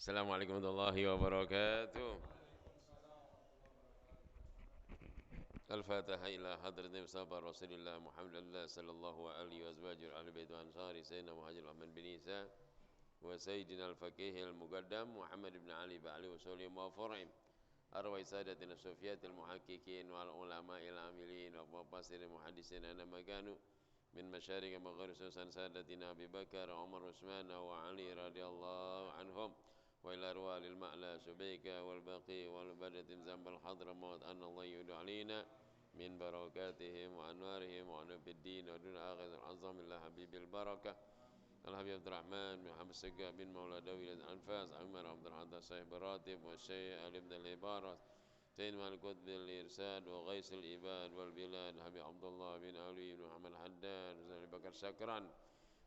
Assalamualaikum warahmatullahi wabarakatuh. Al-Fatihah ila hadratin Mustafa Rasulillah Muhammadillah sallallahu alaihi wa azwajir ahli bait wa ansari sayyidina Muhajir Ahmad bin Isa wa sayyidina al-faqih al-muqaddam Muhammad ibn Ali ba'ali wa sallim wa far'im arwai sadatina sufiyatil muhaqqiqin wal ulama il amilin wa mufasirin muhaddisin ana maganu min masyariq maghrib susan sadatina Abi Bakar Umar Utsman wa Ali radhiyallahu anhum wa ila ruwalil ma'la subayka wal baqi wal badatin zambal hadramaut anna Allah yudu alina min barakatihim wa anwarihim wa nabid din wa dun akhir azam illa habibil barakah Al-Habib Abdurrahman bin Muhammad Segah bin Maula Dawi Al-Anfas Amir Abdurrahman Syekh Beratib wa Syekh Alim Dal Ibarat Sayyid Malikut bil Irsad wa Ghaisul Ibad wal Bilad Habib Abdullah bin Ali bin Muhammad Haddad Zaid Bakar Syakran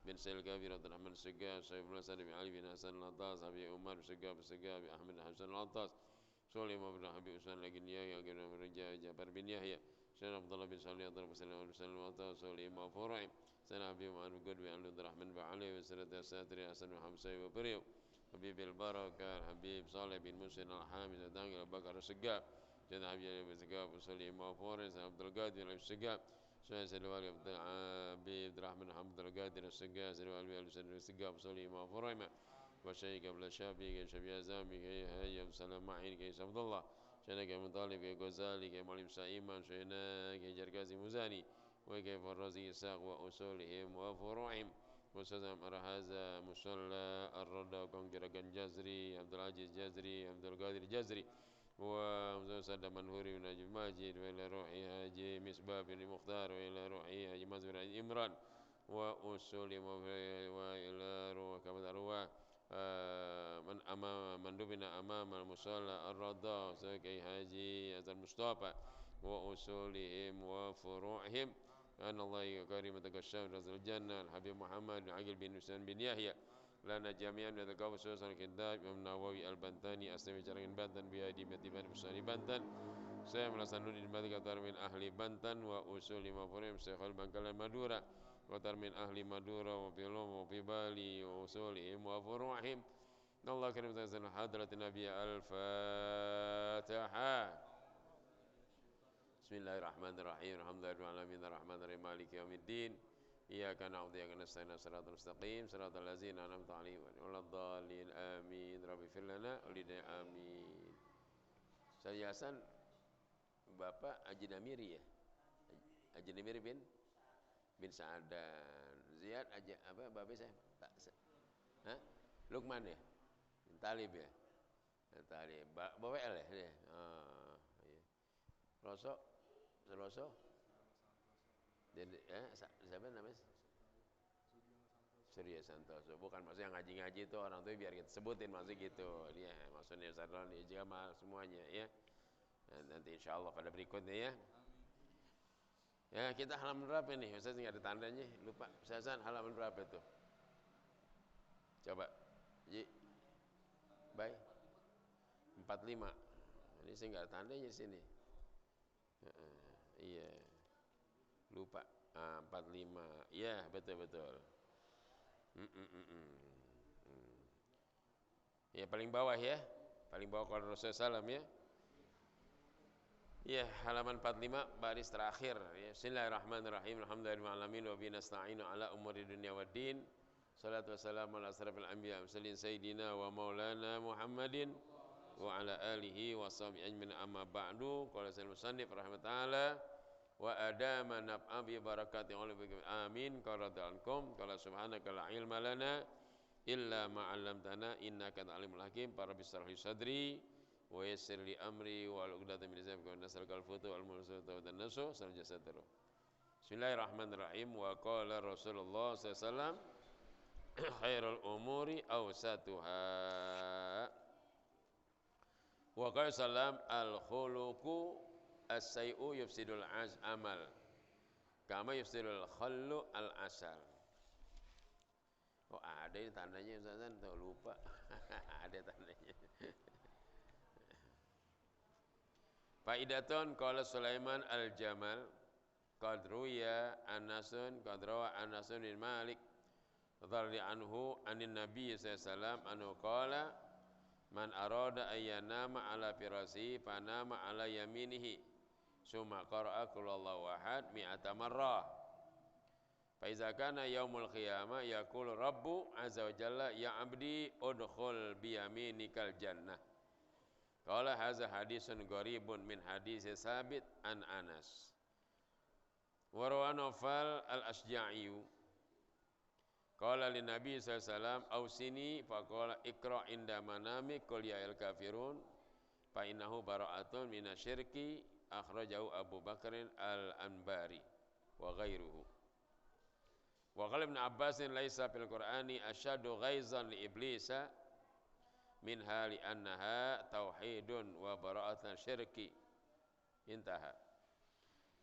bin Sayyid Kabir Abdurrahman Segah Syekh Hasan bin Ali bin Hasan Al-Attas Habib Umar Segah bin Ahmad Hasan Al-Attas Sulim bin Habib Usman Lagin Yahya bin Raja Jafar bin Yahya Syekh Abdullah bin Salih Abdullah bin Salim bin Salim Al-Attas Sulim bin Furaim Sana Habib Muhammad Qud bin Abdul Rahman bin Ali bin Sayyid Satri Hasan bin Hamzah bin Bariu Habib Al-Barakah Habib Saleh bin Musin Al-Hamid Dangil Bakar Segah Syekh Habib bin Segah bin Sulim bin Furaim Syekh Abdul Qadir bin Segah Syekh Wali Abdul Habib Rahman Abdul Qadir Segah Syekh Wali bin Segah bin Sulim bin Furaim وشيخ قبل الشافعي كشبيه زامي كي هيا سلام معين كي عبد الله شيخنا كي مطالب كي غزالي كي معلم سائما شيخنا كي جركازي مزاني وكي فرزي ساق وأصولهم وفروعهم وسلام هذا مصلى الرضا كون جركان جزري عبد العزيز جزري عبد القادر جزري ومسعد منهوري بن نجم ماجد وإلى روحي هاجي مصباح بن مختار وإلى روحي هاجي مزور إمران وأصولهم وإلى روح كما رواه من دفن أمام المصلى الرضا سكي حاجي المصطفى وأصولهم وفروعهم أن الله كريم تكشف رسول الجنة الحبيب محمد بن عقيل بن حسين بن يحيى لنا جميعا نتقابل سوسن الكتاب من نووي البنتاني أستمع جرين بنتن بهدي متبان بساني بنتن saya melaksanakan di Madinah min ahli Banten wa usuli mafurim Syekhul Bangkalan Madura wa min ahli Madura wa filum wa fi Bali wa usulihim wa furuhim Allah karim ta'ala hadrat Nabi Al-Fatihah Bismillahirrahmanirrahim Alhamdulillahirabbil alamin arrahmanirrahim maliki yaumiddin Iyyaka na'budu wa iyyaka nasta'in shiratal mustaqim shiratal ladzina an'amta 'alaihim ghairil dhalin amin rabbi fir lana wa lana amin Saya Hasan Bapak Haji Namiri ya? Haji Namiri bin Sa'adan. Ziyad aja apa bapak saya? Hah? Lukman ya? Bin Talib ya? Talib. Bapak L ya? Oh, iya. Roso? Jadi siapa namanya? Surya Santoso. Bukan maksudnya ngaji-ngaji itu orang tuh biar kita sebutin maksud gitu. Dia maksudnya sadar nih jamaah semuanya ya. Nanti insya Allah pada berikutnya ya. Ya kita halaman berapa nih? Ustaz nggak ada tandanya, lupa. Ustazan halaman berapa itu? Coba. Baik. 45. Ini saya nggak ada tandanya sini. Iya. Lupa. 45. Iya betul. Ya paling bawah ya. Paling bawah kalau Rasulullah SAW ya. Ya, halaman 45 baris terakhir ya. Bismillahirrahmanirrahim. Alhamdulillahirabbil wa bihi nasta'inu ala umuri dunya waddin. Shalatu wassalamu ala asrafil anbiya mursalin sayyidina wa maulana Muhammadin wa ala alihi wa sahbihi ajmain amma ba'du. Qala sayyidul musannif rahimahullah wa adama naf'a bi barakati amin. Qala ta'alkum qala subhanaka la ilma lana illa ma 'allamtana innaka antal alimul hakim. Para bisrah sadri wa yassir li amri wa al-uqdatan min lisani yafqahu nasrul futu wal mulsata wa tanasu sal jasadaru. Bismillahirrahmanirrahim wa qala Rasulullah sallallahu alaihi wasallam khairul umuri awsatuha wa qala salam al-khuluqu as-sayyi'u yufsidul amal kama yufsidul khallu al-asal. Oh ada ini tandanya Ustaz, tuh lupa. Ada tandanya. Faidatun qala Sulaiman al-Jamal qad ruya Anasun qad rawa Anasun bin Malik radhiyallahu anhu anin Nabi sallallahu alaihi wasallam anhu qala Man arada ayyanama ala firasi fanama ala yaminihi summa qara'a qulhuwallahu ahad mi'ata marrah. Fa iza kana yaumul qiyamah yaqulu rabbu azza wa jalla ya abdi udkhul bi yaminikal jannah. Qala hadza hadisun gharibun min hadis Sabit an Anas. Wa rawa Nawfal al-Asja'i qala lin Nabi sallallahu alaihi wasallam ausini faqala iqra inda manami qul ya al kafirun fa innahu bara'atun minasyirki akhrajahu Abu Bakr al-Anbari wa ghairuhu. Wa qala Ibn Abbas laisa fil Qur'ani asyaddu ghaizan li iblisa min hali annaha tauhidun wa bara'atan syirki. Intaha.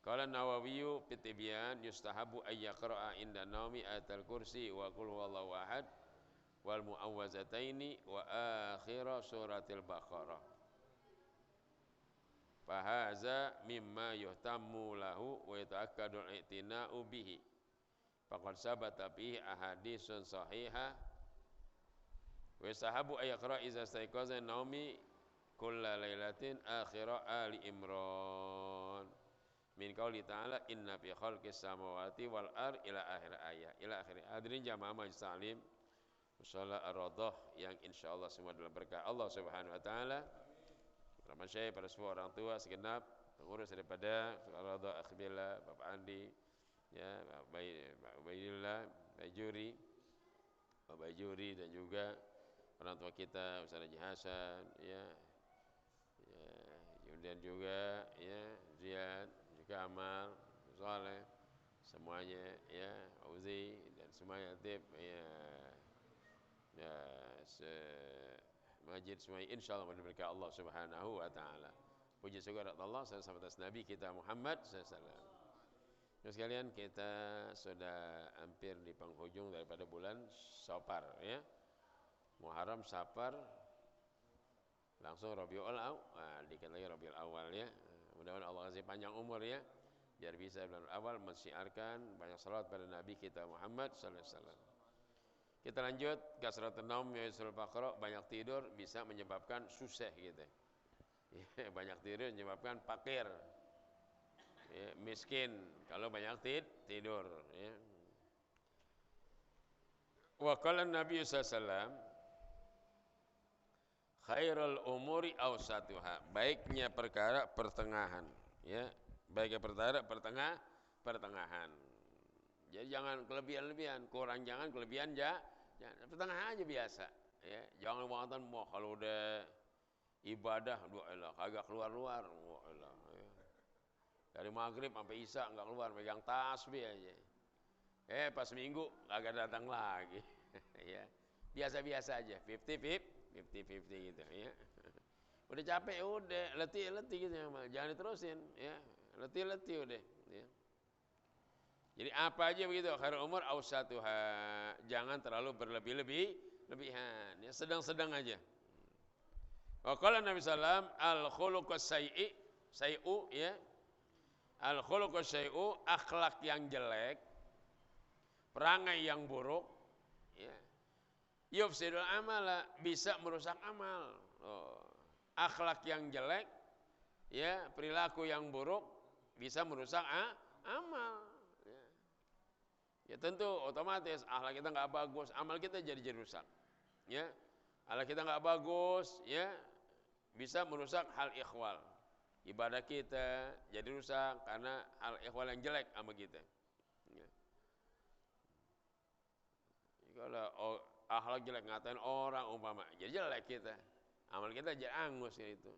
Qala Nawawi fi Tibyan yustahabu ay yaqra'a inda naumi ayatul kursi wa qul huwallahu ahad wal muawwazataini wa akhir suratil baqarah. Fa hadza mimma yuhtammu lahu wa yata'akkadu al-i'tina'u bihi. Faqad sabata fihi ahaditsun sahihah wa yustahabu ay yaqra'a idza staiqaza naumi kulla lailatin akhir Ali Imran. Min qauli ta'ala inna fi khalqis samawati wal ar ila akhir ayat ila akhir. Hadirin jamaah majelis taklim musalla ar-radhah yang insyaallah semua dalam berkah Allah Subhanahu wa taala. Para masyayikh, para semua orang tua segenap pengurus daripada ar-radhah akhbillah Bapak Andi ya, Pak Ubaidillah, Pak Juri, Pak Bajuri dan juga orang tua kita Ustaz Haji Hasan ya. Ya, kemudian juga ya Ziyad, juga Amal, Saleh, semuanya ya, Auzi dan semuanya tip ya, ya Majid semuanya insyaallah berkah Allah Subhanahu wa taala. Puji syukur Allah sama atas Nabi kita Muhammad sallallahu alaihi wasallam. Sekalian, kita sudah hampir di penghujung daripada bulan Safar ya. Muharram, Safar, langsung Rabiul Awal, dikit lagi Rabiul Awal ya. Mudah-mudahan Allah kasih panjang umur ya, biar bisa bulan awal mensyiarkan banyak salawat pada Nabi kita Muhammad sallallahu alaihi wasallam. Kita lanjut, kasratun naum yaisul faqra, banyak tidur bisa menyebabkan susah gitu. Ya, banyak tidur menyebabkan fakir. Ya, miskin kalau banyak tidur ya. Wa qala Nabi sallallahu alaihi wasallam khairul umuri awsatuha, baiknya perkara pertengahan ya, baiknya perkara pertengahan. Jadi jangan kelebihan-lebihan, kurang jangan, kelebihan jangan, pertengahan aja biasa ya. Jangan banget mau kalau udah ibadah doalah kagak keluar-luar doalah ya. Dari maghrib sampai isya enggak keluar, pegang tasbih aja. Pas minggu kagak datang lagi ya. Biasa-biasa aja, 50-50 gitu ya. Udah capek udah, letih gitu ya, jangan diterusin ya. Letih udah ya. Jadi apa aja begitu, khairul umur awsatuha, jangan terlalu berlebihan ya, sedang-sedang aja. Wa qala Nabi sallam al khuluqus sayyi'u ya. Al khuluqus sayyi'u, akhlak yang jelek, perangai yang buruk ya. Yufsidul amala, bisa merusak amal. Akhlak yang jelek ya, perilaku yang buruk bisa merusak amal ya. Ya tentu otomatis akhlak kita nggak bagus, amal kita jadi rusak ya. Akhlak kita nggak bagus ya, bisa merusak hal ikhwal, ibadah kita jadi rusak karena hal ikhwal yang jelek sama kita ya. Kalau akhlak jelek ngatain orang umpama, jadi jelek kita, amal kita jadi angus gitu.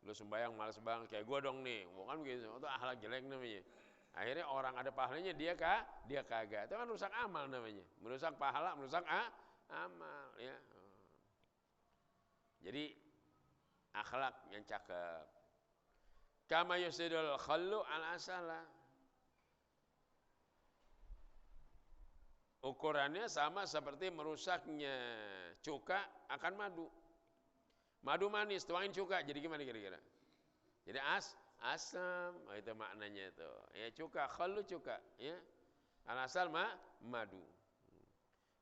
Lu sembahyang malas banget kayak gua dong nih, bukan begitu, itu akhlak jelek namanya. Akhirnya orang ada pahalanya dia kagak, itu kan rusak amal namanya, merusak pahala, merusak amal ya. Jadi akhlak yang cakep. Kama yusidul khallu al asala, ukurannya sama seperti merusaknya cuka akan madu. Madu manis, tuangin cuka, jadi gimana kira-kira? Jadi asam, itu maknanya itu. Ya cuka, khallu cuka, ya. Al-asal madu.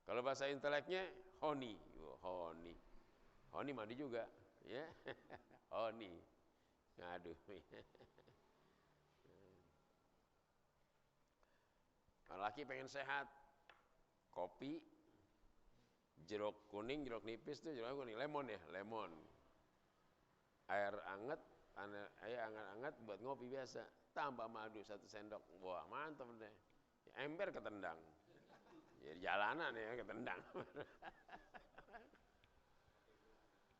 Kalau bahasa inteleknya honey. Honi mandi juga, ya. Honi, ngadu. Laki pengen sehat, kopi, jeruk kuning, jeruk nipis tuh jeruk kuning, lemon ya, lemon. Air hangat, air hangat buat ngopi biasa. Tambah madu 1 sendok, wah mantap deh. Ember ketendang, ya jalanan ya ketendang.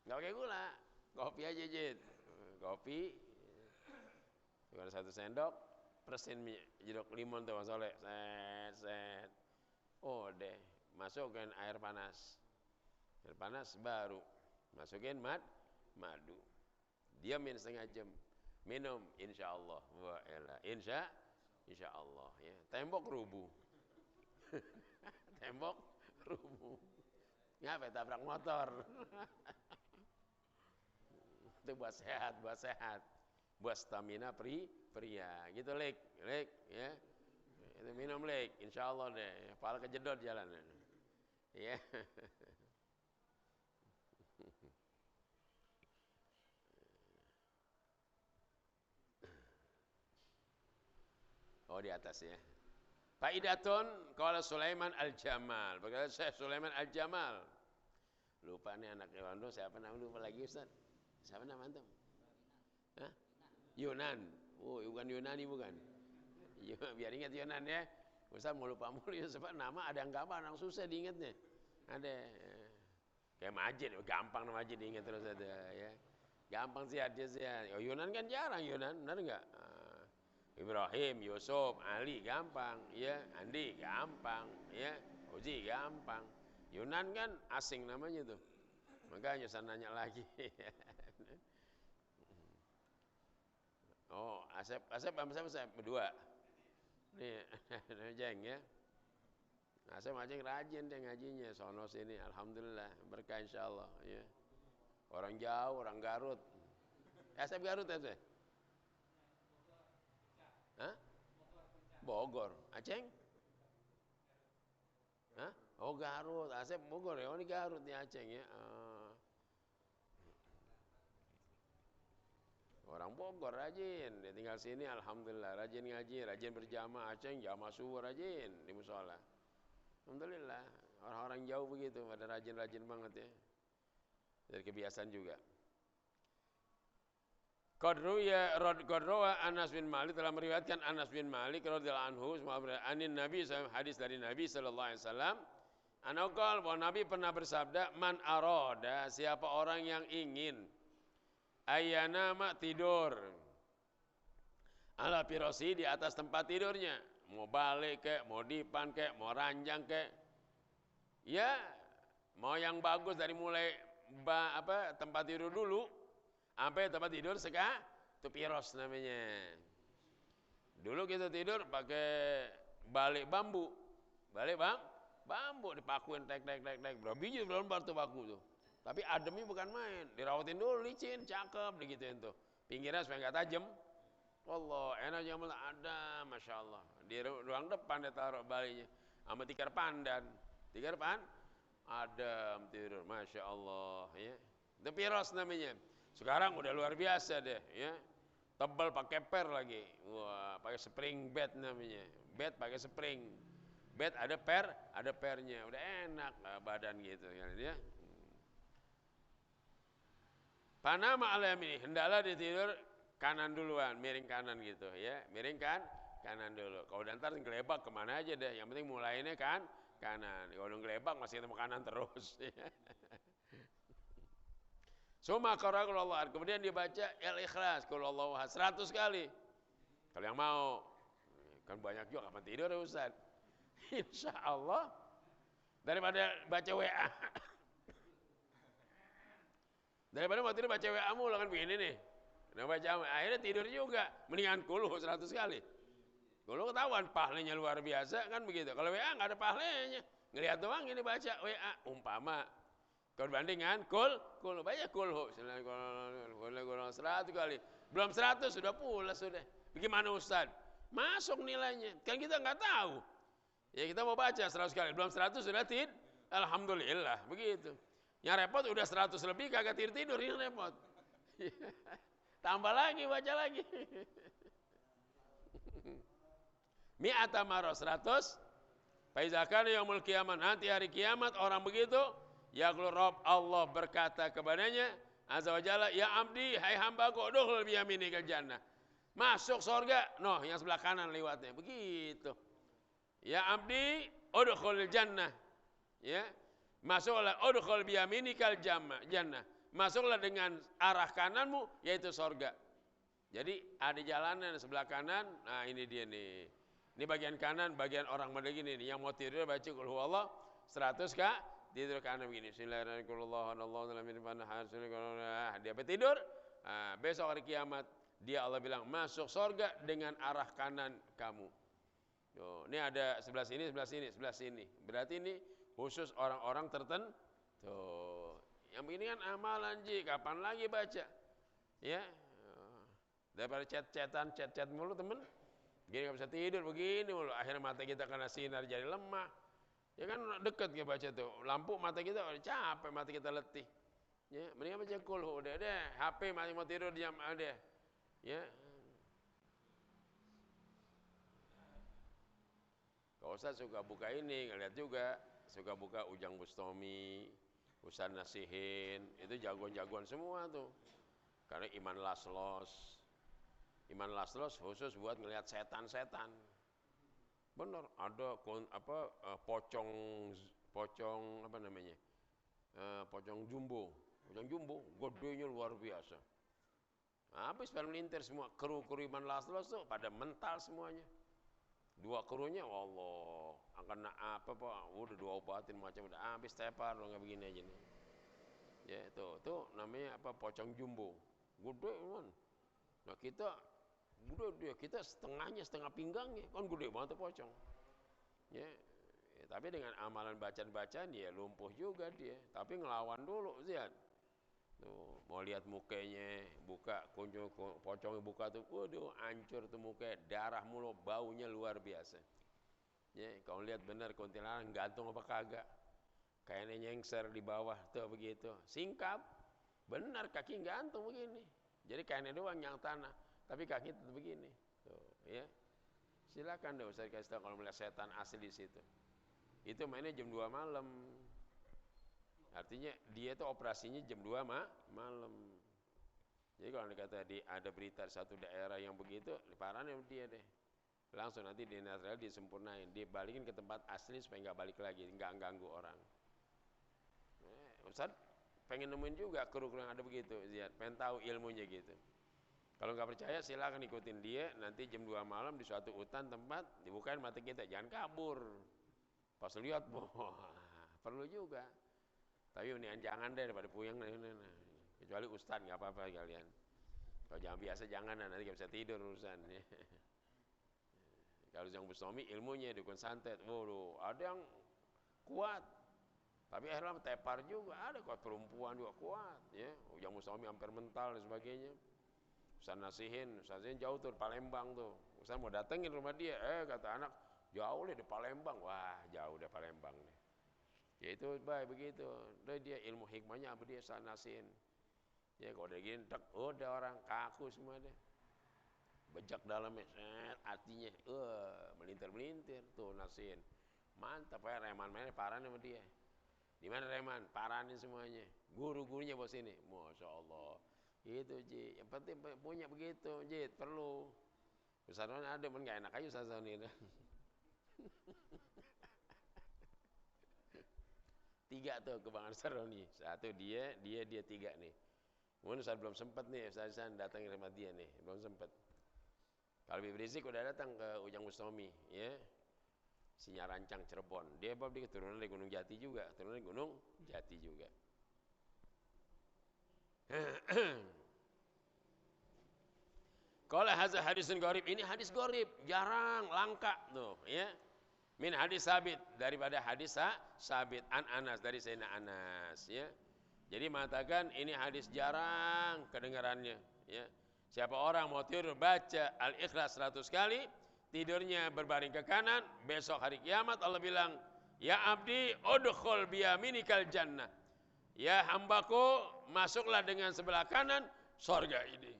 Nggak pakai gula, kopi aja Jid. Kopi, cuma 1 sendok, persen jeruk limon tuh Mas Soleh, set. Oh deh, masukin air panas baru masukin madu, diamin setengah jam, minum, insya Allah, wah elah, insya Allah ya, tembok rubuh, ngapa tabrak motor. Itu buat sehat, buat stamina pria, gitu lek ya, itu minum lek, insya Allah deh, pala kejedot jalan, ya. Oh di atas ya. Faidatun qala Sulaiman Al-Jamal. Berkata Syekh Sulaiman Al-Jamal. Lupa nih anak Ewando, siapa nama lupa lagi Ustaz? Siapa nama antum? Hah? Yunan. Oh, bukan Yunani bukan. Biar ingat Yunan ya. Ustaz mau lupa mulu ya sebab nama ada yang gampang, yang susah diingatnya. Ada kayak Majid, gampang nama Majid diingat terus ada ya. Gampang sih ada sih. Oh, Yunan kan jarang Yunan, benar enggak? Ibrahim, Yusuf, Ali gampang, ya, Andi gampang, ya, Uji gampang. Yunan kan asing namanya tuh. Makanya saya nanya lagi. Oh, Asep berdua. Nih, Jeng ya. Asep Ajeng rajin deh ngajinya, sono sini, alhamdulillah, berkah insyaallah, ya. Orang jauh, orang Garut. Asep Garut ya? Hah? Bogor, Aceng? Hah? Oh Garut, Asep Bogor ya, oh ini Garut nih Aceng ya. Orang Bogor rajin, dia tinggal sini alhamdulillah, rajin ngaji, rajin berjamaah, Aceng jamaah subuh rajin di musola. Alhamdulillah, orang-orang jauh begitu, pada rajin-rajin banget ya. Dari kebiasaan juga. Qadruwa Anas bin Malik telah meriwayatkan Anas bin Malik radhiyallahu anhu anin Nabi hadis dari Nabi sallallahu alaihi wasallam anaqal bahwa Nabi pernah bersabda man arada siapa orang yang ingin ayana tidur ala firosi di atas tempat tidurnya, mau balik kek, mau dipan kek, mau ranjang kek, ya mau yang bagus dari mulai tempat tidur dulu sampai tempat tidur itu piros namanya. Dulu kita tidur pakai balik bambu, bambu dipakuin tek berapa biji belum tuh baku tuh. Tapi ademnya bukan main, dirawatin dulu licin, cakep digituin tuh. Pinggirnya supaya nggak tajam. Allah, enak jamal ada, masya Allah. Di ruang depan dia taruh balinya, sama tikar pandan, adem tidur, masya Allah ya. Itu piros namanya. Sekarang udah luar biasa deh, ya. Tebal pakai per lagi. Wah, pakai spring bed namanya. Bed pakai spring. Bed ada pernya. Udah enak badan gitu ya. Panama alam ini hendaklah dia tidur kanan duluan, miring kanan gitu ya. Miring kanan dulu. Kalau ntar ngelebak kemana aja deh. Yang penting mulainya kanan. Kalau ngelebak masih ketemu kanan terus. Suma qara'allahu, kemudian dibaca al-ikhlas qul 100 kali. Kalau yang mau, kan banyak juga kapan tidur ya Ustaz. Insyaallah daripada baca WA. Daripada mau tidur baca WA mulu kan begini nih. Nah baca akhirnya tidur juga, mendingan qul 100 kali. Qul ketahuan pahalanya luar biasa kan begitu. Kalau WA enggak ada pahalanya. Ngelihat doang ini baca WA umpama. Kalau bandingan kul banyak kulhu 100 kali. Belum 100 sudah pulas sudah. Bagaimana Ustaz? Masuk nilainya. Kan kita enggak tahu. Ya kita mau baca 100 kali, belum 100 sudah alhamdulillah begitu. Yang repot udah 100 lebih kagak tidur ini repot. Tambah lagi, baca lagi. Mi'ata marah 100. Faizakan yaumul kiamat, nanti hari kiamat orang begitu, yaqulu Rabb, Allah berkata kepadanya, azza wa jalla, ya abdi, hai hambaku, udkhul bi yaminikal jannah. Masuk surga, noh yang sebelah kanan lewatnya, begitu. Ya abdi, udkhul jannah. Ya. Masuklah udkhul bi yaminikal jannah. Masuklah dengan arah kananmu yaitu surga. Jadi ada jalanan sebelah kanan, nah ini dia nih. Ini bagian kanan, bagian orang begini nih. Yang mau tidur baca qul huwallah 100 kak, tidur kanan begini. Bismillahirrahmanirrahim. Dia tidur. Nah, besok hari kiamat dia Allah bilang masuk surga dengan arah kanan kamu. Tuh, ini ada sebelah sini, sebelah sini, sebelah sini. Berarti ini khusus orang-orang tertentu. Tuh, yang begini kan amalan ji, kapan lagi baca? Ya. Daripada chat mulu temen. Gini gak bisa tidur begini mulu. Akhirnya mata kita kena sinar jadi lemah. Ya kan dekat kita baca tuh. Lampu mata kita capek, mata kita letih. Ya, mendingan baca qul udah deh. HP masih mau tidur diam ada. Ya. Kalau Ustaz suka buka ini, ngeliat juga. Suka buka Ujang Bustami, Ustaz Nasihin. Itu jagoan-jagoan semua tuh. Karena Iman Laslos. Iman Laslos khusus buat ngelihat setan-setan. Benar, ada pocong apa namanya? Pocong jumbo. Pocong jumbo gedenya luar biasa. Habis pada melintir semua kru-kru Iman Laslos tuh pada mental semuanya. Dua krunya Allah, kena udah dua obatin macam udah habis tepar lo nggak begini aja nih. Ya tuh namanya pocong jumbo. Gede kan. Nah kita setengah pinggangnya kan gede banget tuh pocong. Ya, tapi dengan amalan bacaan-bacaan ya lumpuh juga dia. Tapi ngelawan dulu lihat. Tuh, mau lihat mukanya, buka kunjung pocongnya buka tuh, waduh hancur tuh muka, darah mulu, baunya luar biasa. Ya, kalau lihat benar kuntilanak gantung apa kagak. Kayaknya nyengser di bawah tuh begitu. Singkap. Benar kaki gantung begini. Jadi kayaknya doang yang tanah. Tapi kaki tetap begini, tuh, ya. Silakan deh Ustaz kasih tahu kalau melihat setan asli di situ. Itu mainnya jam 2 malam. Artinya dia itu operasinya jam 2 malam. Jadi kalau dikata ada berita satu daerah yang begitu, parahnya dia deh. Langsung nanti di Israel disempurnain, dibalikin ke tempat asli supaya nggak balik lagi, nggak ganggu orang. Ustaz pengen nemuin juga kru-kru yang ada begitu, lihat, pengen tahu ilmunya gitu. Kalau nggak percaya silakan ikutin dia, nanti jam 2 malam di suatu hutan tempat dibukain mata kita, jangan kabur. Pas lihat, perlu juga. Tapi ini jangan deh daripada puyeng, kecuali ustaz nggak apa-apa kalian. Kalau jangan biasa jangan, nanti nggak bisa tidur urusan. Kalau yang Bustami ilmunya dukun santet, waduh, ada yang kuat. Tapi akhirnya tepar juga, ada kuat perempuan juga kuat, ya. Yang Bustami hampir mental dan sebagainya. Ustaz Nasihin jauh tuh Palembang tuh. Ustaz mau datengin rumah dia, kata anak jauh deh di Palembang. Wah jauh deh Palembang nih. Ya itu baik begitu. Dia ilmu hikmahnya apa dia Ustaz Nasihin. Ya kalau udah gini, udah orang kaku semua deh. Bejak dalamnya, artinya, melintir-melintir tuh Nasihin. Mantap ya Reman mainnya parahan sama dia. Di mana Reman? Parahin semuanya. Guru-gurunya bawa sini. Masya Allah. Itu Ji, yang penting punya begitu Ji, perlu. Ustaz Roni ada, pun gak enak aja Ustaz Roni. 3 tuh kebangan Ustaz Roni. 1 dia 3 nih. Mungkin Ustaz belum sempat nih, Ustaz datang ke rumah dia nih, belum sempat. Kalau Habib Rizik udah datang ke Ujang Bustami, ya. Sinyarancang Cirebon. Dia turunan dari Gunung Jati juga, Kalau hadisun gharib, ini hadis gharib, jarang, langka tuh, ya. Min hadis sabit, daripada hadis sabit an Anas, dari Sayyidina Anas, ya. Jadi mengatakan ini hadis jarang kedengarannya, ya. Siapa orang mau tidur baca Al-Ikhlas 100 kali, tidurnya berbaring ke kanan, besok hari kiamat Allah bilang, ya abdi udkhul biyaminikal jannah. Ya hambaku, masuklah dengan sebelah kanan surga ini.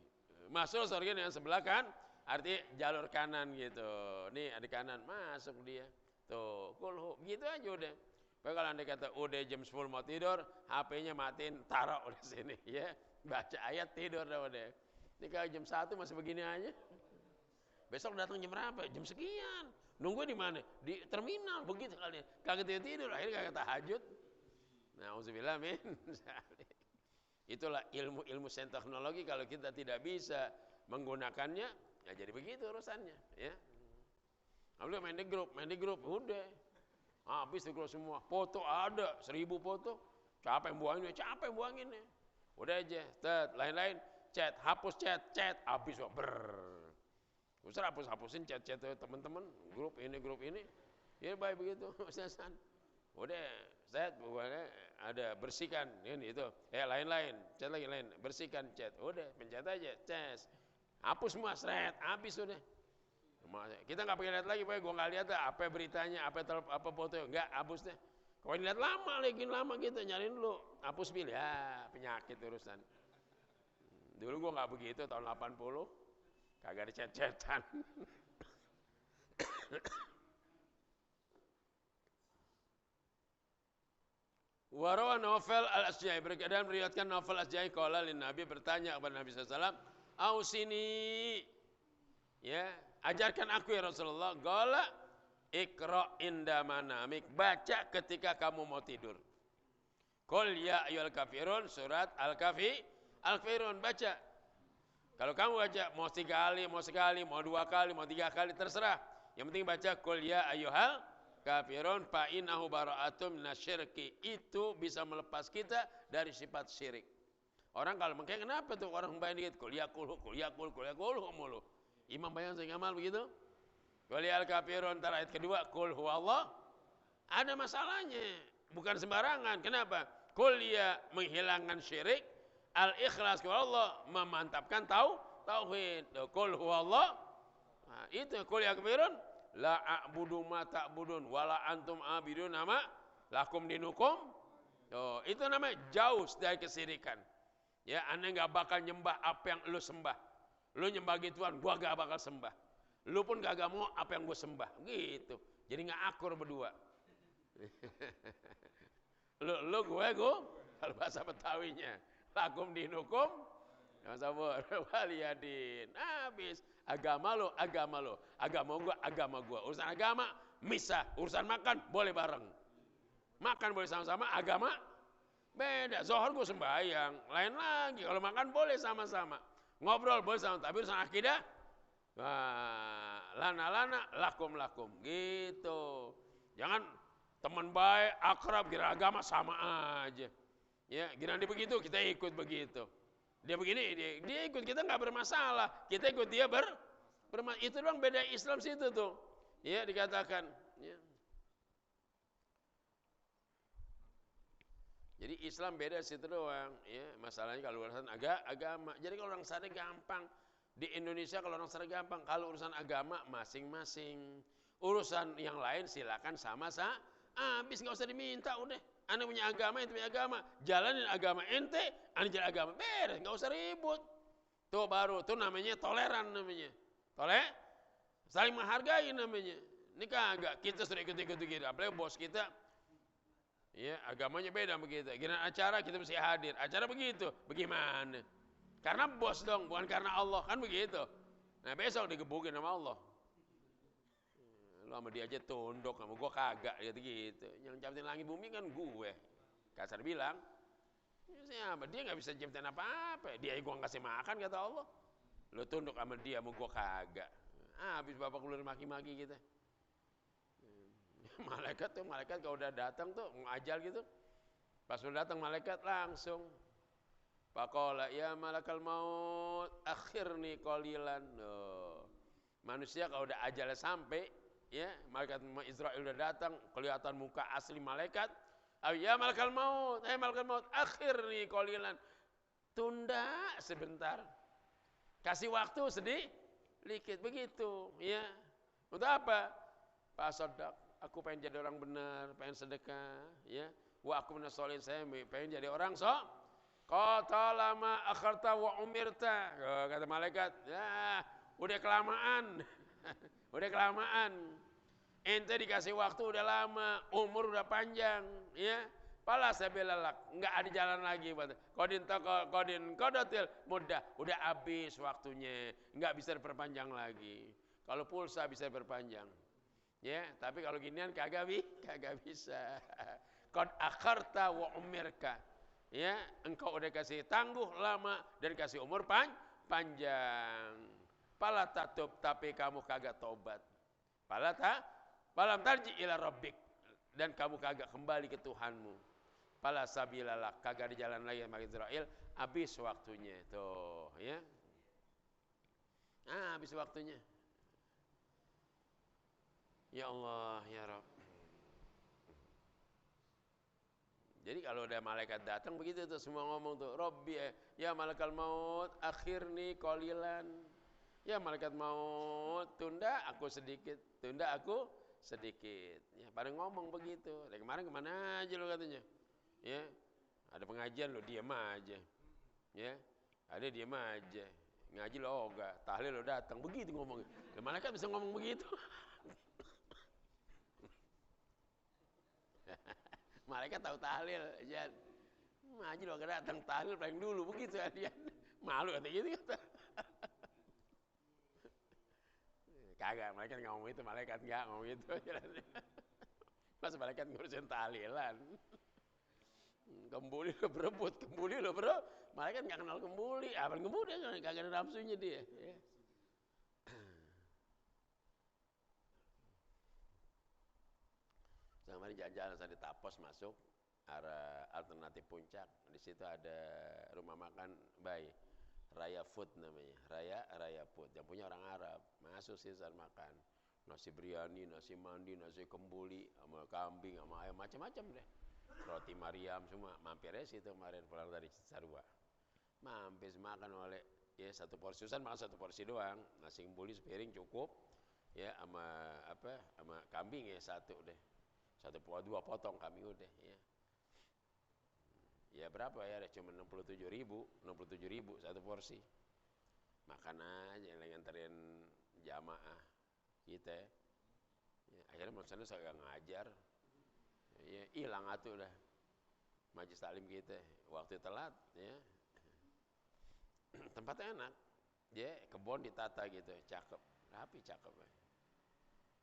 Masuk surga dengan sebelah kan, arti jalur kanan gitu. Nih ada kanan, masuk dia. Tuh, kulhu, gitu aja udah. Pokoknya kalau anda kata udah jam 10 mau tidur, HP-nya matiin, taruh di sini ya. Baca ayat tidur dah udah. Ini kalau jam 1 masih begini aja. Besok datang jam berapa? Jam sekian. Nunggu di mana? Di terminal begitu kali. Kagak tidur, akhirnya kagak tahajud. Nauzubillah min. Itulah ilmu sains teknologi, kalau kita tidak bisa menggunakannya, ya jadi begitu urusannya, ya. Lalu main di grup, udah. Habis di grup semua. Foto ada 1000 foto. Capek buanginnya. Udah aja. Lain-lain chat, hapus chat, habis Ustaz hapusin chat teman-teman, grup ini. Ya baik begitu, Ustazan. Udah, saya pokoknya ada bersihkan ini itu. Lain-lain, chat lagi lain, bersihkan chat. Udah, pencet aja, chat. Hapus semua, habis udah. Kita nggak pakai lihat lagi, gue nggak lihat apa beritanya, apa foto, nggak hapus deh. Kalau lihat lama gitu, nyariin dulu, hapus pilih, ya penyakit urusan. Dulu gue nggak begitu, tahun 80, kagak ada chat-chatan. Warawa Naufal al-Asja'i, berkaitan meriwayatkan Naufal al-Asja'i qala lin Nabi, bertanya kepada Nabi SAW, ausini, ya, ajarkan aku ya Rasulullah. Qala iqra inda manamik, baca ketika kamu mau tidur. Qul ya ayyuhal kafirun, surat al-kafirun, baca. Kalau kamu baca mau 3 kali, mau sekali, mau 2 kali, mau 3 kali, terserah. Yang penting baca qul ya ayyuhal kafirun fa innahu bara'atum minasyirki, itu bisa melepas kita dari sifat syirik. Orang kalau makanya kenapa tuh orang bayang dikit qul ya mulu. Imam bayang sering amal begitu. Qul ya kafirun, tar ayat kedua qul huwallah. Ada masalahnya, bukan sembarangan. Kenapa? Qul ya menghilangkan syirik, al-ikhlas kepada Allah memantapkan tauhid. Qul huwallah. Nah, itu qul ya kafirun la a'budu ma ta'budun wala antum abidun nama lakum dinukum. Itu namanya jauh dari kesyirikan. Ya, Anda enggak bakal nyembah apa yang lu sembah. Lu nyembah gituan, gua enggak bakal sembah. Lu pun kagak mau apa yang gua sembah. Gitu. Jadi enggak akur berdua. lu gue kalau bahasa Betawinya lakum dinukum sabur waliyadin. Habis agama lo, agama gua. Urusan agama misah, urusan makan boleh bareng. Makan boleh sama-sama, agama beda. Zuhur gua sembahyang, lain lagi. Kalau makan boleh sama-sama. Ngobrol boleh sama, tapi urusan akidah lana lakum gitu. Jangan teman baik, akrab, kira agama sama aja. Ya, kira dia begitu, kita ikut begitu. Dia begini, dia ikut, kita nggak bermasalah. Kita ikut dia bermasalah. Itu doang beda Islam situ tuh. Ya, dikatakan. Ya. Jadi Islam beda situ doang. Ya, masalahnya kalau urusan agama. Jadi kalau orang sana gampang. Di Indonesia kalau orang sana gampang. Kalau urusan agama masing-masing. Urusan yang lain silakan sama-sama. Habis nggak usah diminta udah. Anda punya agama, ente punya agama. Jalanin agama ente, anda jalan agama. Beres, nggak usah ribut. Tuh baru, tuh namanya toleran namanya. Saling menghargai namanya. Ini kagak, kita sudah ikut-ikut gitu. Apalagi bos kita, ya agamanya beda begitu. Gimana acara kita mesti hadir. Acara begitu, bagaimana? Karena bos dong, bukan karena Allah, kan begitu. Nah besok digebukin sama Allah. Lu sama dia aja tunduk, sama gue kagak gitu. Yang ciptain langit bumi kan gue. Kasar bilang, siapa? Dia nggak bisa ciptain apa-apa. Dia gue ngasih makan kata Allah. Lu tunduk sama dia, sama gue kagak. Habis bapak keluar maki-maki gitu. Malaikat kalau udah datang tuh ngajal gitu. Pas udah datang malaikat langsung. Faqala ya malakal maut akhirni qalilan. Manusia kalau udah ajalnya sampai, ya, malaikat Israel udah datang, kelihatan muka asli malaikat. Ya malakal maut, akhirni qalilan. Tunda sebentar. Kasih waktu sedikit begitu, ya. Untuk apa? Pak Sodak, aku pengen jadi orang benar, pengen sedekah, ya. wa aku minas sholihin, saya pengen jadi orang qala ma akharta wa umirta. Kata malaikat, ya udah kelamaan. Udah kelamaan. Ente dikasih waktu udah lama, umur udah panjang, ya. Pala sabilalak, enggak ada jalan lagi. Kodin kodotil, mudah, udah habis waktunya, enggak bisa diperpanjang lagi. Kalau pulsa bisa diperpanjang. Ya, tapi kalau ginian kagak bisa. Qad akharta wa umirka. Ya, engkau udah kasih tangguh lama dan kasih umur panjang. Pala tatub, tapi kamu kagak tobat. Palam tarji ila rabbik, dan kamu kagak kembali ke Tuhanmu. Pala sabilalak, kagak di jalan lagi sama Israel, habis waktunya. Tuh, ya. Habis waktunya. Ya Allah, ya Rabb. Jadi kalau ada malaikat datang begitu tuh semua ngomong tuh, Robbi ya malaikat maut akhirni qalilan. Ya malaikat maut tunda aku sedikit. Ya pada ngomong begitu. Dari kemarin kemana aja lo katanya. Ya. Ada pengajian lo diam aja. Ya. Ada diam aja. Ngaji lo enggak, tahlil lo datang. Begitu ngomong. Malaikat bisa ngomong begitu. Malaikat tahu tahlil, ya. Ngaji lo enggak datang, tahlil paling dulu begitu dia. Malu kata gitu kata. Kagak, malaikat enggak ngomong itu, malaikat enggak ngomong itu. Pas malaikat ngurusin tahlilan. Kembuli lo berebut, malaikat enggak kenal kembuli. Apa kembuli kagak ada nafsunya dia, ya. Kemarin jalan-jalan saya di Tapos masuk arah alternatif Puncak. Di situ ada rumah makan bayi, Raya Food namanya, Raya Food. Yang punya orang Arab. Masuk sih saya makan nasi biryani, nasi mandi, nasi kembuli, sama kambing, sama ayam macam-macam deh. Roti Mariam semua. Mampir aja situ kemarin pulang dari Cisarua. Mampir makan oleh ya satu porsi, Susan makan satu porsi doang. Nasi kembuli sepiring cukup. Ya sama sama kambing ya satu deh. Dua potong kami udah ya. Ya berapa ya? Cuma 67.000 satu porsi. Makan aja yang nganterin jamaah kita. Ya, akhirnya maksudnya saya ngajar. Ya hilang atuh dah. Majelis taklim kita. Waktu telat ya. Tempatnya enak. Ya, kebun ditata gitu, cakep. Rapi cakep.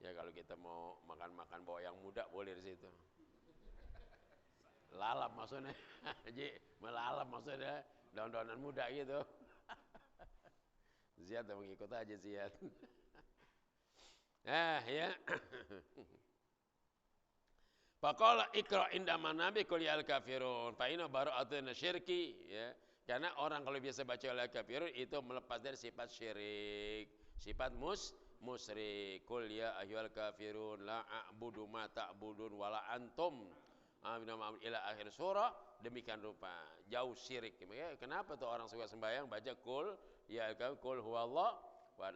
Ya kalau kita mau makan-makan bawa yang muda boleh di situ. Lalap maksudnya. Jadi melalap maksudnya daun-daunan muda gitu. Ziyad mau ikut aja Ziyad. Ya. Faqala ikra indama nabi qul ya al-kafirun fa inna bara'atun syirki ya. Karena orang kalau biasa baca al-kafirun itu melepas dari sifat syirik, sifat musyrik. Qul ya ayyuhal kafirun la a'budu ma ta'budun wala antum ila akhir surah. Demikian rupa jauh syirik. Kenapa tuh orang suka sembahyang baca qul ya qul huwallah,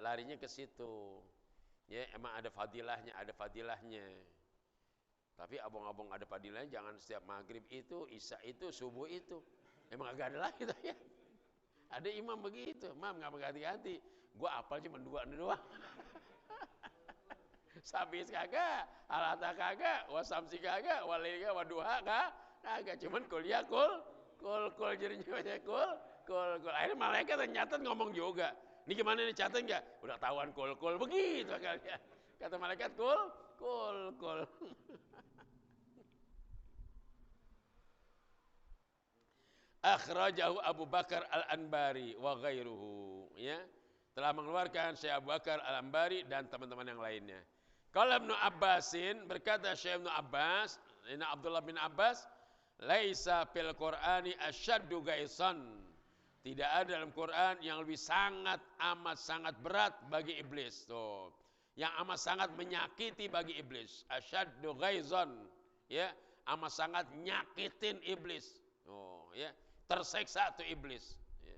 larinya ke situ. Ya emang ada fadilahnya. Tapi abang-abang ada fadilahnya, jangan setiap maghrib itu, isya itu, subuh itu. Emang agak ada lagi tuh ya. Ada imam begitu, mam nggak ganti-ganti. Gua apal cuma 2 doang. Sabis kagak, alata kagak, wasamsi kagak, walika waduha kagak, cuman kuliah kul jadinya kul. Akhirnya malaikat nyatet ngomong juga. Ini gimana nih, catat enggak? Udah tahuan kul begitu kalian. Kata malaikat kul. Akhrajahu Abu Bakar Al-Anbari wa ghairuhu, ya. Telah mengeluarkan Syekh Abu Bakar Al-Anbari dan teman-teman yang lainnya. Qala Ibnu Abbasin, berkata Syekh Ibnu Abbas, ini Abdullah bin Abbas, laisa fil Qur'ani asyaddu gaisan. Tidak ada dalam Quran yang lebih amat sangat berat bagi iblis. Tuh. Yang amat sangat menyakiti bagi iblis. Asyaddu ghaizan, ya, amat sangat nyakitin iblis. Oh, ya. Terseksa tuh iblis. Ya.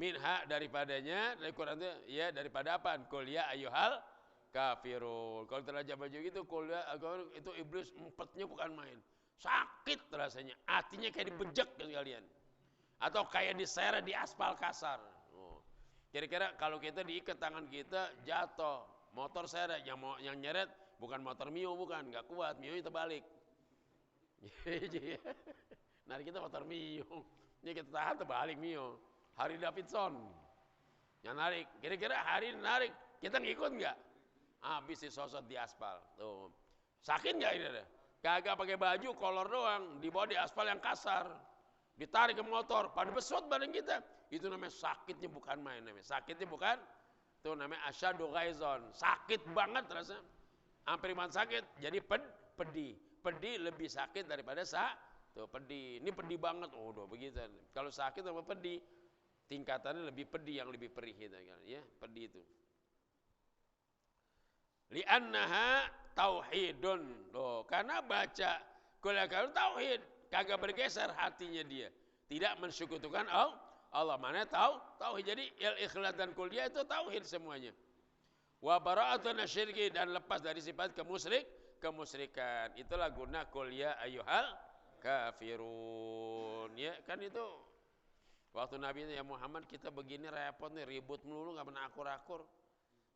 Minha daripadanya, dari Quran itu, ya daripada apa? Qul ya ayyuhal kafirun. Kalau terjemah baju gitu, qul ya itu iblis empatnya bukan main. sakit rasanya, hatinya kayak dibejek sekalian, atau kayak diseret di aspal kasar. Kira-kira kalau kita diikat tangan kita jatuh, motor seret, yang nyeret bukan motor Mio, bukan, nggak kuat, Mio itu terbalik. Narik kita motor Mio, ini kita tahan terbalik Mio. Harley Davidson yang narik, kira-kira hari narik kita ngikut nggak? Habis disosot di aspal. Tuh, sakit nggak ini? Kagak pakai baju, kolor doang, dibawa di aspal yang kasar, ditarik ke motor, pada besot badan kita. Itu namanya sakitnya bukan main, namanya sakitnya bukan, itu namanya asyadu ghaizon, sakit banget rasanya, hampir iman sakit, jadi pedih, pedih lebih sakit daripada tuh pedih, ini pedih banget, udah begitu. Kalau sakit sama pedih, tingkatannya lebih pedih, yang lebih perih gitu, ya pedih itu. Li'annaha tauhidun, loh, karena baca kuliah tauhid, kagak bergeser hatinya dia, tidak mensekutukan Allah, mana tauhid. Jadi ikhlas dan kuliah itu tauhid semuanya. Wa bara'atun asyirki, dan lepas dari sifat kemusyrikan. Itulah guna kuliah ayyuhal kafirun. Ya kan itu waktu Nabi ya Muhammad kita begini repot nih, ribut melulu nggak pernah akur-akur.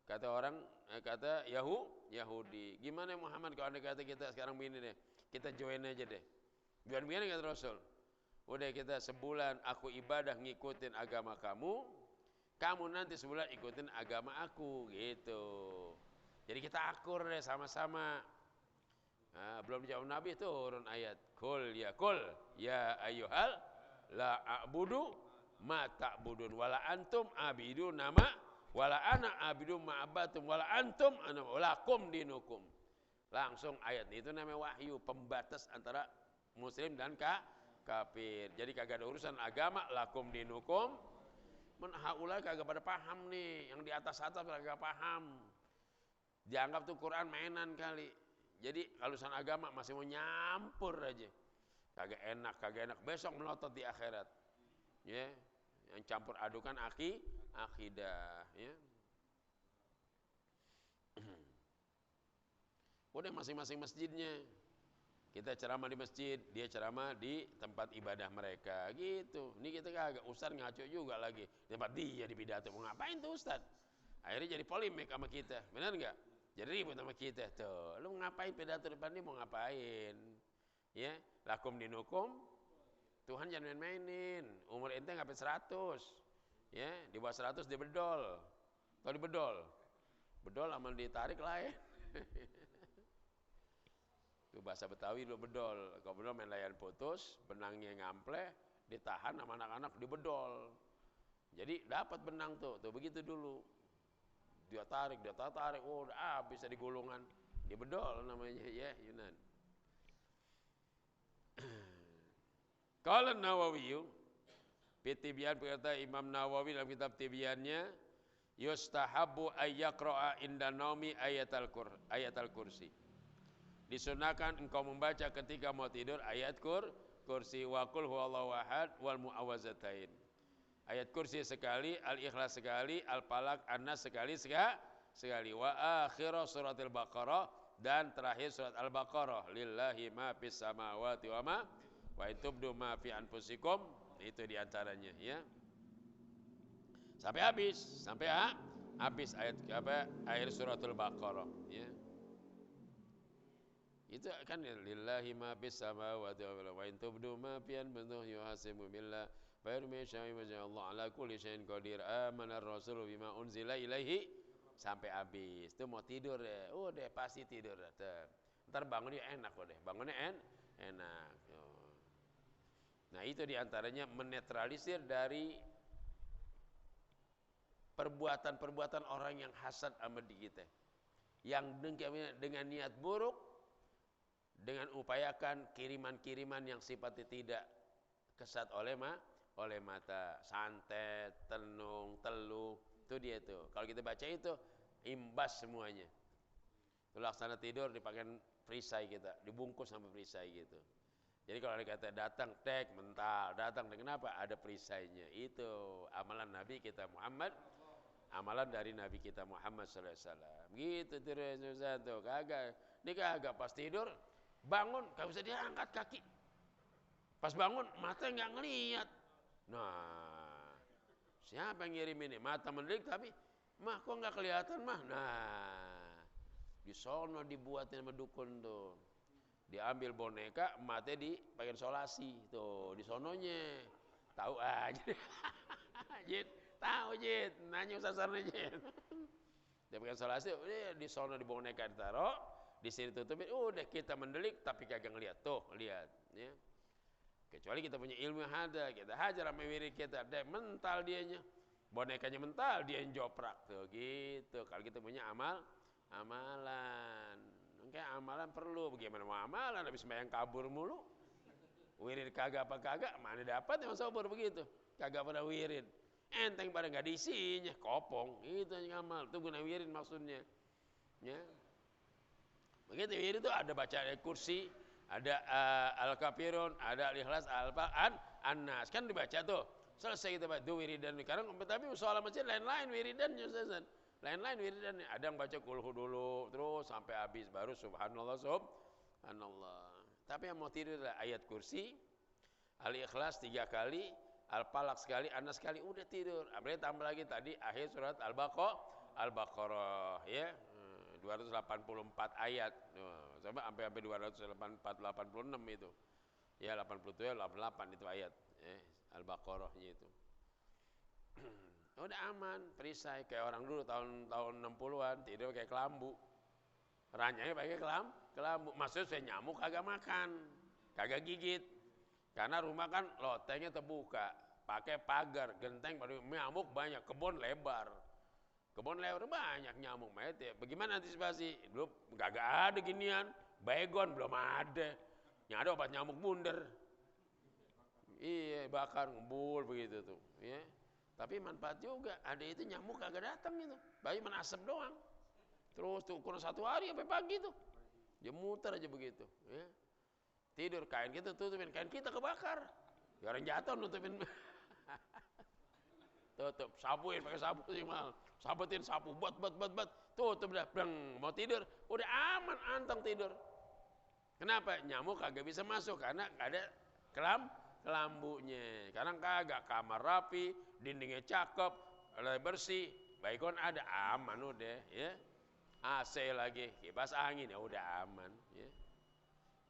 Kata orang, kata Yahudi, gimana Muhammad kalau anda kata kita sekarang begini deh, kita join aja deh. Biar begini kata Rasul. Udah kita sebulan aku ibadah ngikutin agama kamu, kamu nanti sebulan ikutin agama aku, gitu. Jadi kita akur deh sama-sama. Nah, belum jawab Nabi turun ayat, kul ya ayyuhal la a'budu ma ta'budun wala antum abidu nama wala ana abidu ma abatum wala antum ana walakum dinukum. Langsung ayat itu namanya wahyu, pembatas antara muslim dan kafir. Jadi kagak ada urusan agama, lakum dinukum. Haulai kagak pada paham nih, yang di atas kagak paham. Dianggap tuh Quran mainan kali. Jadi kalau urusan agama masih mau nyampur aja. Kagak enak. Besok melotot di akhirat. Ya, yang campur adukan akidah, ya. Udah masing-masing masjidnya. Kita ceramah di masjid, dia ceramah di tempat ibadah mereka, gitu. Ini kita kagak, Ustaz ngaco juga lagi. Tempat dia di pidato, mau ngapain tuh Ustaz? Akhirnya jadi polemik sama kita, benar nggak? Jadi ribut sama kita, tuh. Lu ngapain pidato depan dia, mau ngapain? Ya, lakum dinukum. Tuhan jangan main-mainin. Umur ente nggak sampai 100. Ya, di bawah 100 dia bedol. Tahu di bedol? Bedol amal ditarik lah ya. Itu bahasa Betawi lu bedol. Kalau bedol main layan putus, benangnya ngample, ditahan sama anak-anak dibedol. Jadi dapat benang tuh begitu dulu. Dia tarik, oh udah habis di gulungan. Dia bedol namanya ya, Yunan. Qala Nawawi, Tibyan berkata Imam Nawawi dalam kitab Tibyannya, yustahabu ayyaqra'a inda naumi ayatal kursi. Disunahkan engkau membaca ketika mau tidur ayat kursi, wa qul huwallahu ahad wal muawwazatain. Ayat kursi sekali, al-ikhlas sekali, al-falaq, an-nas sekali, wa akhir suratul baqarah, dan terakhir surat al-baqarah, lillahi ma fis samawati wa ma wa intubdu ma fi anfusikum, itu diantaranya ya. Sampai habis ayat akhir suratul baqarah ya. Itu kan lillahi ma bis samawati wa in tubdu ma fi anfusikum yuhasibu billah fa yarmi syai wa Allah ala kulli syai'in qadir amana ar-rasulu bima unzila ilaihi, sampai habis. Itu mau tidur deh. Udah pasti tidur deh. Ntar bangunnya enak kok deh. Bangunnya enak. Nah, itu diantaranya menetralisir dari perbuatan-perbuatan orang yang hasad sama kita. Yang dengan niat buruk, dengan upayakan kiriman-kiriman yang sifatnya tidak kesat oleh mata, santet, tenung, teluh, itu dia tuh. Kalau kita baca itu imbas semuanya. Itu laksana tidur dipakai perisai kita, dibungkus sama perisai gitu. Jadi kalau ada kata datang tek mental, datang dengan apa? Ada perisainya. Itu amalan Nabi kita Muhammad, amalan dari Nabi kita Muhammad sallallahu alaihi wasallam. Gitu tuh kagak. Ini kagak pas tidur bangun gak bisa diangkat kaki. Pas bangun mata nggak ngelihat. Nah, siapa yang ngirim ini? Mata mendelik tapi mah kok nggak kelihatan mah. Nah, di sono dibuatin sama dukun tuh. Diambil boneka, mata dipakai solasi tuh di sononya. Tahu aja. Jit, tahu Jit, nanya sasarnya Jit. Dia pakai solasi, udah di sono di boneka ditaruh, di sini tutupin, udah kita mendelik tapi kagak ngelihat tuh, lihat, ya. Kecuali kita punya ilmu yang ada, kita hajar sama wirid kita, deh mental dianya, bonekanya mental, dia yang joprak tuh, gitu. Kalau kita punya amalan, kayak amalan perlu, bagaimana mau amalan, habis sembahyang kabur mulu, wirid kagak apa kagak, mana dapat yang sobor begitu, kagak pada wirid, enteng pada nggak diisinya, kopong, itu yang amal, itu guna wirid maksudnya, ya. Begitu wirid itu ada baca ayat kursi. Ada Al-Kafirun, ada Al-Ikhlas, An-Nas, kan dibaca tuh. Selesai kita baca wiridan. Sekarang tapi soal masjid lain-lain wiridannya, lain-lain wiridannya. Ada yang baca kulhu dulu, terus sampai habis baru subhanallah, subhanallah. Tapi yang mau tidur adalah ayat kursi, Al-Ikhlas 3 kali, Al-Falaq sekali, An-Nas sekali, udah tidur. Apalagi tambah lagi tadi akhir surat Al-Baqarah, ya. 284 ayat, sampai 284 86 itu, ya 87 88 itu ayat, Al-Baqarahnya itu. Udah aman, perisai kayak orang dulu tahun 60-an tidur kayak kelambu, ranyanya pakai kelambu, maksudnya saya nyamuk kagak makan, kagak gigit, karena rumah kan lotengnya terbuka, pakai pagar, genteng, nyamuk banyak, kebun lebar banyak nyamuk mayat ya. Bagaimana antisipasi? Dulu kagak ada ginian, baygon belum ada. Yang ada obat nyamuk bunder. Iya, bakar ngembul begitu tuh, ya. Tapi manfaat juga. Ada itu nyamuk kagak datang gitu. Bayi menasap doang. Terus tuh kurang 1 hari sampai pagi tuh. Dia muter aja begitu, ya. Tidur kain kita tutupin, kain kita kebakar. Ya orang jatuh nutupin. Tutup, sapuin pakai sapu sih mal. Sabutin sapu, buat, tutup dah, bleng, mau tidur, udah aman, anteng tidur. Kenapa? Nyamuk kagak bisa masuk karena ada kelambunya. Karena kagak, kamar rapi, dindingnya cakep, bersih, baygon ada, aman udah, ya. AC lagi, kipas angin, ya udah aman, ya.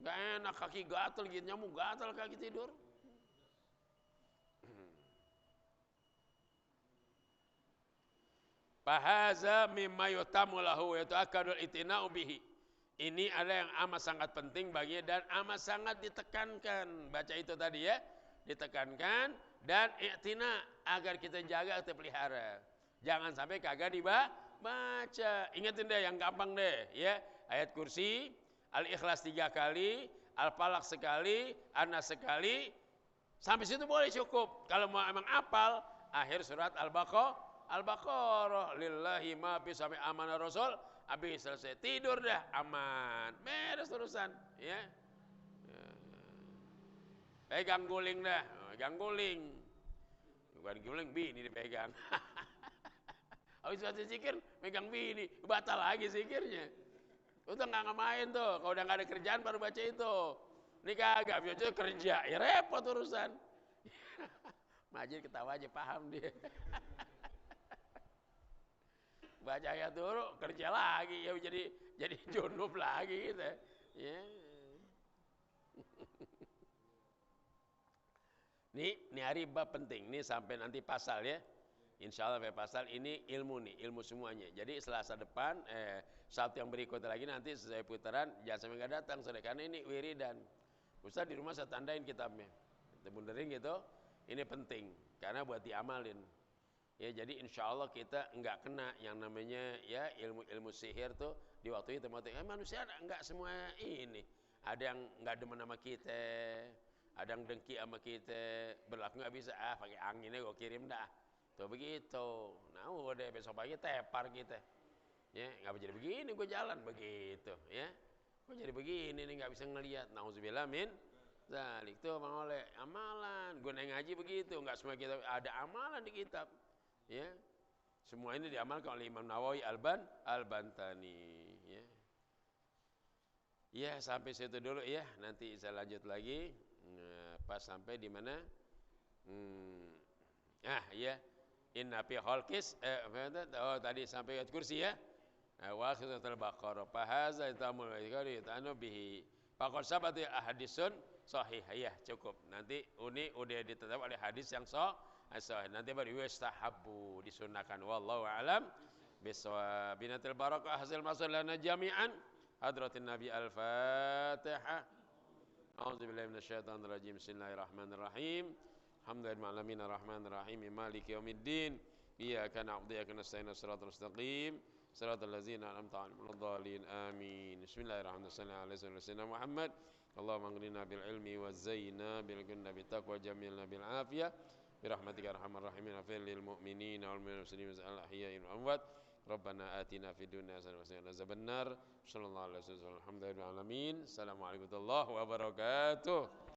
Gak enak kaki gatel gitu, nyamuk gatel kaki tidur. Fahaza mimma yutamu lahu yaitu akadul itina'u bihi. Ini ada yang amat sangat penting baginya dan amat sangat ditekankan. Baca itu tadi ya, ditekankan dan i'tina agar kita jaga, kita pelihara. Jangan sampai kagak dibaca. Ingatin deh yang gampang deh ya. Ayat kursi, Al-Ikhlas 3 kali, Al-Falaq sekali, An-Nas sekali. Sampai situ boleh cukup. Kalau mau emang apal, akhir surat Al-Baqarah, lillahi ma fi sampai amanah Rasul, habis selesai tidur dah aman, beres urusan, ya. Pegang guling dah, pegang guling, bukan guling bini dipegang. Habis baca zikir, pegang bini, batal lagi zikirnya. Udah nggak main tuh, kalau udah nggak ada kerjaan baru baca itu. Ini kagak, biasa kerja, ya repot urusan. Majid ketawa aja, paham dia. Baca ayat dulu, kerja lagi, ya jadi junub lagi gitu. Ya. Ini hari bab penting, ini sampai nanti pasal ya. Insya Allah sampai pasal ini ilmu nih, ilmu semuanya. Jadi Selasa depan, Sabtu yang berikutnya lagi nanti selesai putaran, jangan sampai nggak datang, karena ini wiridan. Ustaz di rumah saya tandain kitabnya, kita bunderin gitu. Ini penting, karena buat diamalin. Ya jadi insya Allah kita enggak kena yang namanya ya ilmu sihir tuh di waktu itu. Manusia enggak semua ini. Ada yang enggak demen sama kita, ada yang dengki sama kita, berlaku enggak bisa, pakai anginnya gue kirim dah. Tuh begitu. Nah udah besok pagi tepar kita. Ya enggak jadi begini gue jalan begitu. Ya gue jadi begini nih enggak bisa ngelihat. Nauzubillah min zalik tuh Bang Oleh amalan. Gue ngaji begitu, enggak semua kita ada amalan di kitab. Ya, semua ini diamalkan oleh Imam Nawawi Al-Bantani. Ya. Ya, sampai situ dulu ya. Nanti saya lanjut lagi. Pas sampai di mana? Ya. Inna fi khalqis tadi sampai ayat kursi ya. Wa akhiratul baqarah. Fa haza tamul qari ta'anu bihi. Faqad sabata ahadisun sahih. Ya, cukup. Nanti ini udah ditetapkan oleh hadis yang sahih. Nanti baru yustahabbu disunahkan wallahu alam. Bisawab. Binatil barakah hasil masal lana jami'an. Hadratin Nabi Al-Fatihah. A'udzubillahi minasyaitonir rajim. Bismillahirrahmanirrahim. Alhamdulillahil alamin arrahmanir rahim maliki yaumiddin. Iyyaka na'budu wa iyyaka nasta'in shiratal mustaqim. Shiratal ladzina an'amta 'alaihim waladdallin. Amin. Bismillahirrahmanirrahim. Sayyidina Muhammad. Allahumma aghnina bil ilmi wa zayyinna bil ghunna bit taqwa jamilna bil afiyah. Birahmatika arhamar rahimin. Afil lil mu'minina wal muslimin al ahya'i wal amwat. Rabbana atina fid dunya hasanah wa qina adzabannar. Sallallahu alaihi wasallam. Alhamdulillahil alamin. Assalamualaikum warahmatullahi wabarakatuh.